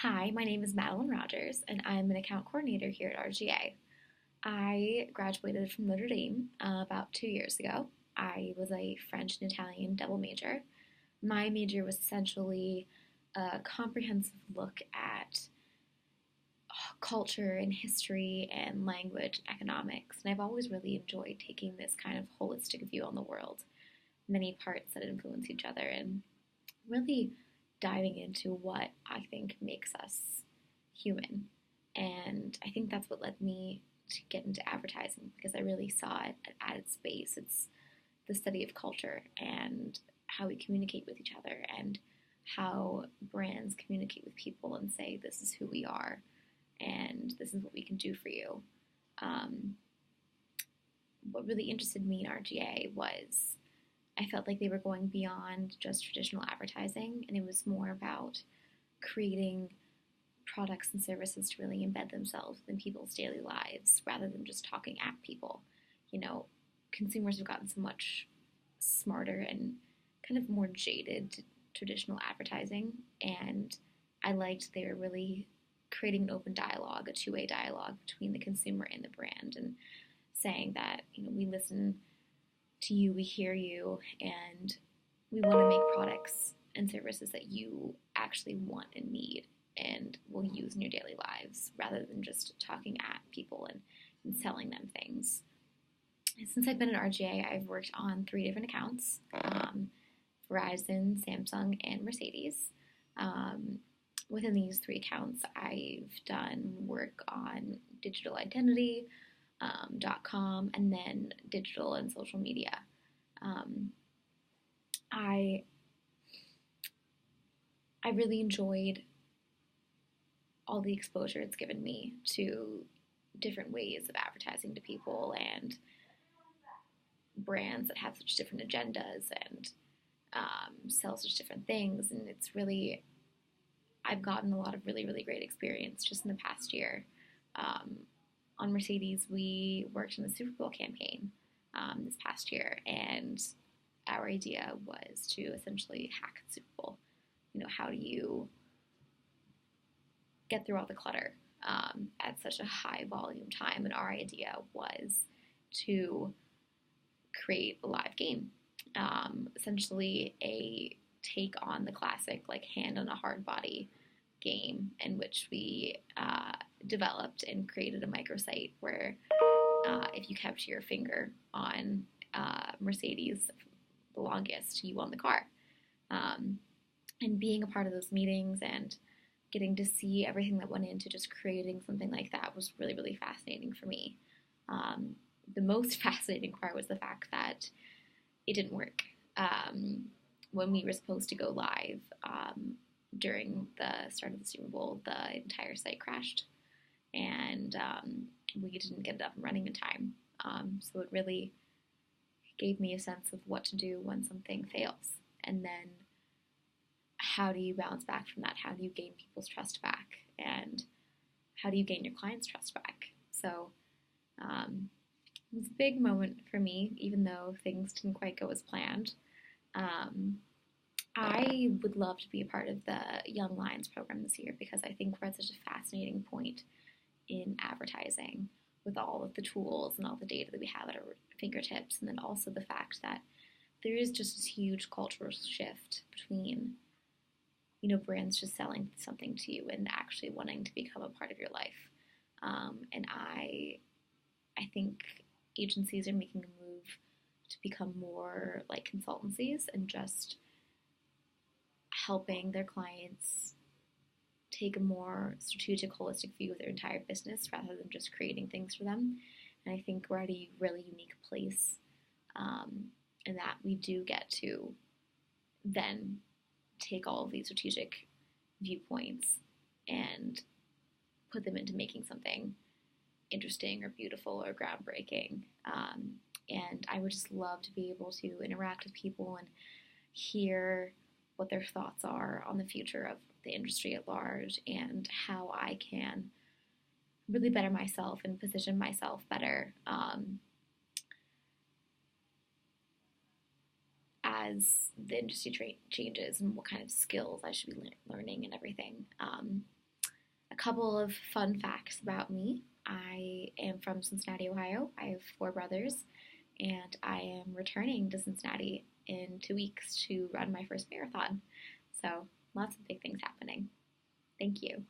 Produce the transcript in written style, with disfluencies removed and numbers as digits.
Hi, my name is Madeline Rogers, and I'm an account coordinator here at RGA. I graduated from Notre Dame about 2 years ago. I was a French and Italian double major. My major was essentially a comprehensive look at culture and history and language and economics, and I've always really enjoyed taking this kind of holistic view on the world, many parts that influence each other, and really diving into what I think makes us human. And I think that's what led me to get into advertising because I really saw it at its base. It's the study of culture and how we communicate with each other and how brands communicate with people and say, this is who we are and this is what we can do for you. Um, what really interested me in RGA was I felt like they were going beyond just traditional advertising, and it was more about creating products and services to really embed themselves in people's daily lives rather than just talking at people. You know, consumers have gotten so much smarter and kind of more jaded to traditional advertising, and I liked they were really creating an open dialogue, a two-way dialogue between the consumer and the brand, and saying that, we listen to you, we hear you, and we want to make products and services that you actually want and need and will use in your daily lives rather than just talking at people and selling them things. Since I've been at RGA, I've worked on 3 different accounts, Verizon, Samsung, and Mercedes. Um, Within these 3 accounts, I've done work on digital identity, .com, and then digital and social media. Um, I I really enjoyed all the exposure it's given me to different ways of advertising to people and brands that have such different agendas and sell such different things. And it's really, I've gotten a lot of really, really great experience just in the past year. Um, on Mercedes, we worked on the Super Bowl campaign this past year, and our idea was to essentially hack the Super Bowl. How do you get through all the clutter at such a high volume time? And our idea was to create a live game, essentially a take on the classic like hand on a hard body game, in which we developed and created a microsite where if you kept your finger on Mercedes the longest, you won the car. And being a part of those meetings and getting to see everything that went into just creating something like that was really, really fascinating for me. The most fascinating part was the fact that it didn't work. When we were supposed to go live during the start of the Super Bowl, the entire site crashed, and we didn't get it up and running in time. So it really gave me a sense of what to do when something fails, and then how do you bounce back from that? How do you gain people's trust back? And how do you gain your clients' trust back? So it was a big moment for me, even though things didn't quite go as planned. I would love to be a part of the Young Lions program this year because I think we're at such a fascinating point in advertising with all of the tools and all the data that we have at our fingertips, and then also the fact that there is just this huge cultural shift between brands just selling something to you and actually wanting to become a part of your life. And I think agencies are making a move to become more like consultancies and just helping their clients take a more strategic, holistic view of their entire business rather than just creating things for them. And I think we're at a really unique place in that we do get to then take all of these strategic viewpoints and put them into making something interesting or beautiful or groundbreaking. And I would just love to be able to interact with people and hear what their thoughts are on the future of the industry at large and how I can really better myself and position myself better as the industry changes and what kind of skills I should be learning and everything. couple of fun facts about me. I am from Cincinnati, Ohio. I have four brothers, and I am returning to Cincinnati in 2 weeks to run my first marathon. So, lots of big things happening. Thank you.